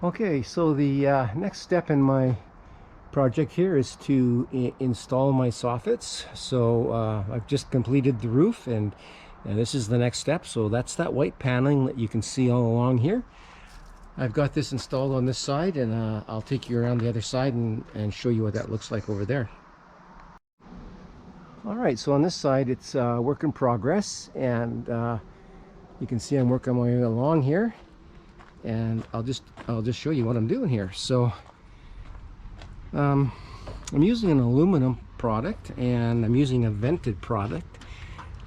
Okay, so the next step in my project here is to install my soffits. So I've just completed the roof, and this is the next step. So that's that white paneling that you can see all along here. I've got this installed on this side, and I'll take you around the other side and show you what that looks like over there. All right, so on this side it's work in progress, and you can see I'm working my way along here, and I'll just show you what I'm doing here. So I'm using an aluminum product, and I'm using a vented product.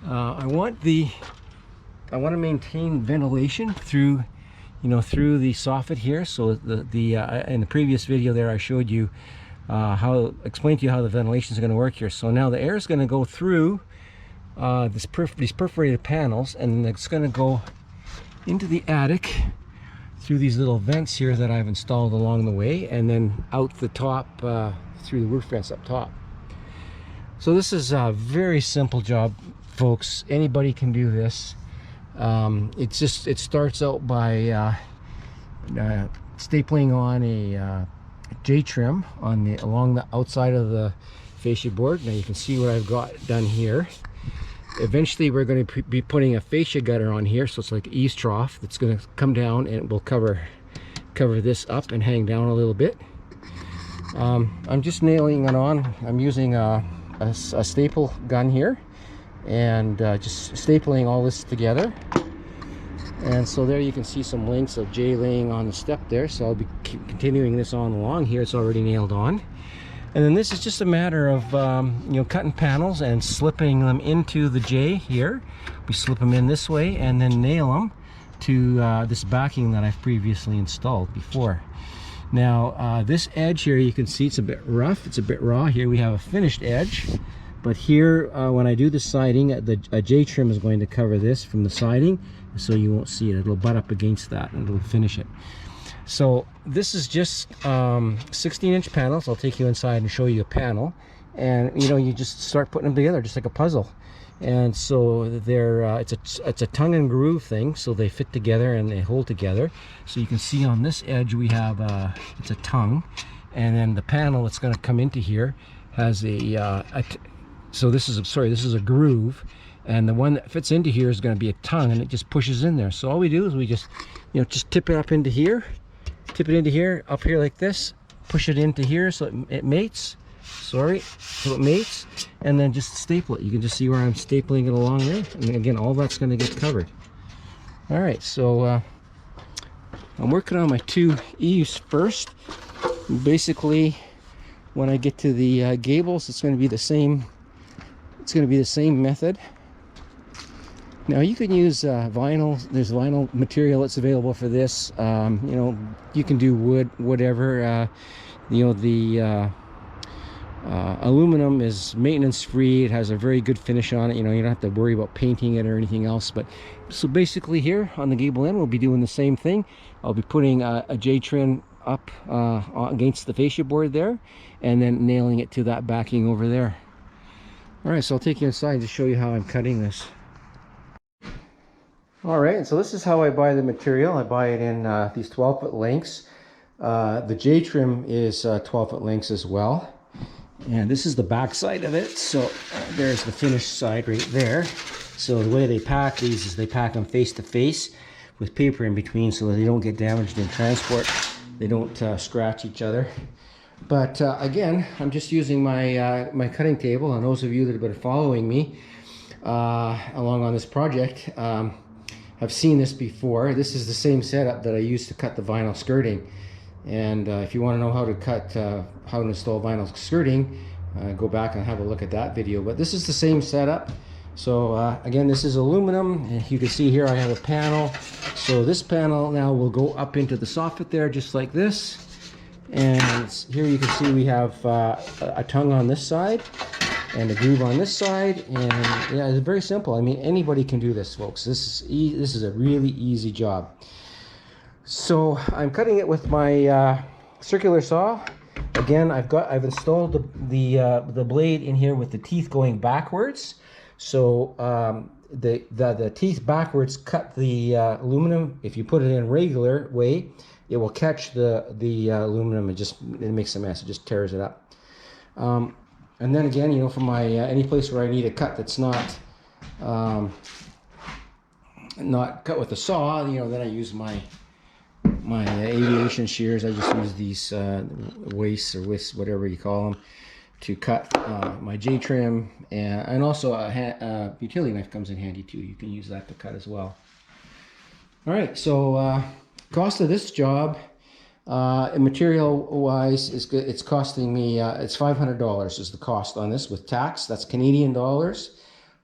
I want to maintain ventilation through through the soffit here. So in the previous video there I showed you explained to you how the ventilation is going to work here. So now the air is going to go through these perforated panels, and it's going to go into the attic through these little vents here that I've installed along the way, and then out the top through the roof vents up top. So this is a very simple job, folks. Anybody can do this. It starts out by stapling on a J-trim along the outside of the fascia board. Now you can see what I've got done here. Eventually we're going to be putting a fascia gutter on here, so it's like an eaves trough that's going to come down and will cover this up and hang down a little bit. I'm just nailing it on. I'm using a staple gun here, and just stapling all this together. And so there you can see some links of J laying on the step there, so I'll be continuing this on along here. It's already nailed on. And then this is just a matter of cutting panels and slipping them into the J here. We slip them in this way and then nail them to this backing that I've previously installed before. Now this edge here, you can see it's a bit rough, it's a bit raw. Here we have a finished edge, but here when I do the siding, a J trim is going to cover this from the siding, so you won't see it. It'll butt up against that and it'll finish it. So this is just 16-inch panels. I'll take you inside and show you a panel, and you just start putting them together just like a puzzle. And so they're it's a tongue and groove thing, so they fit together and they hold together. So you can see on this edge we have it's a tongue, and then the panel that's going to come into here has so this is a groove, and the one that fits into here is going to be a tongue, and it just pushes in there. So all we do is we just just tip it up into here, tip it into here, up here like this, push it into here so it mates. So it mates, and then just staple it. You can just see where I'm stapling it along there, and again all that's going to get covered. All right, so I'm working on my two eaves first. Basically when I get to the gables, it's going to be the same method. Now you can use vinyl. There's vinyl material that's available for this. You can do wood, whatever. Aluminum is maintenance free. It has a very good finish on it. You don't have to worry about painting it or anything else. But so basically here on the gable end we'll be doing the same thing. I'll be putting a J-trim up against the fascia board there, and then nailing it to that backing over there. All right, so I'll take you inside to show you how I'm cutting this. All right, so this is how I buy the material. I buy it in these 12-foot lengths. The J-trim is 12-foot lengths as well. And this is the back side of it. So there's the finished side right there. So the way they pack these is they pack them face to face with paper in between, so that they don't get damaged in transport. They don't scratch each other. But again, I'm just using my my cutting table. And those of you that have been following me along on this project have seen this before. This is the same setup that I used to cut the vinyl skirting. And if you want to know how to install vinyl skirting, go back and have a look at that video. But this is the same setup. So again, this is aluminum, and you can see here I have a panel. So this panel now will go up into the soffit there, just like this. And here you can see we have a tongue on this side and a groove on this side. And yeah, it's very simple. I mean, anybody can do this, folks. This is a really easy job. So I'm cutting it with my circular saw. Again, I've installed the blade in here with the teeth going backwards. So the teeth backwards cut the aluminum. If you put it in regular way, it will catch the aluminum and it makes a mess. It just tears it up. And then again, you know, for my any place where I need a cut that's not cut with a saw, you know, then I use my aviation shears. I just use these wisps, whatever you call them, to cut my J trim, and also a utility knife comes in handy too. You can use that to cut as well. All right, so cost of this job, material wise, is good. It's costing me it's $500 is the cost on this with tax. That's Canadian dollars.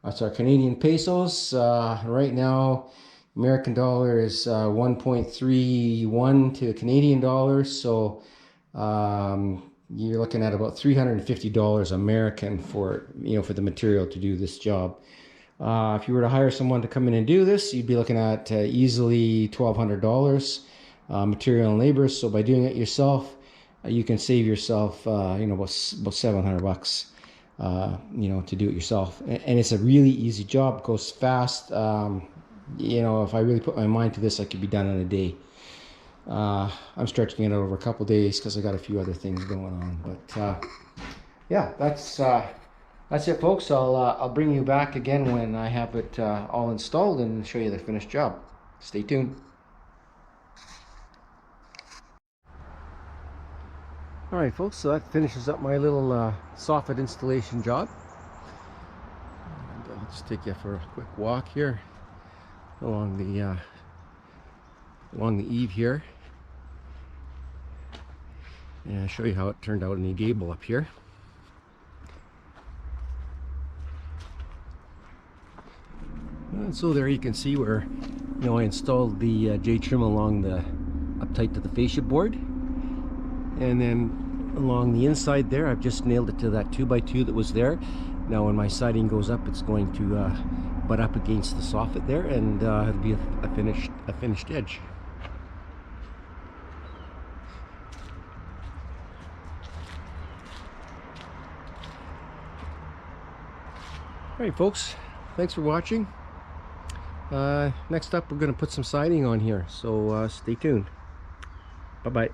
That's our Canadian pesos. Right now, American dollar is 1.31 to the Canadian dollar. So you're looking at about $350 American for, you know, for the material to do this job. If you were to hire someone to come in and do this, you'd be looking at easily $1,200 material and labor. So by doing it yourself, you can save yourself, you know, about $700. You know, to do it yourself, and it's a really easy job. It goes fast. You know, if I really put my mind to this, I could be done in a day. I'm stretching it over a couple days because I got a few other things going on. But yeah, that's it, folks. I'll bring you back again when I have it all installed and show you the finished job. Stay tuned. All right, folks, so that finishes up my little soffit installation job. And I'll just take you for a quick walk here along the eave here, and I'll show you how it turned out in the gable up here. And so there you can see where, you know, I installed the J trim along the up tight to the fascia board. And then along the inside there, I've just nailed it to that 2x2 that was there. Now when my siding goes up, it's going to butt up against the soffit there, and it'll be a finished edge. All right, folks, thanks for watching. Next up, we're going to put some siding on here, so stay tuned. Bye-bye.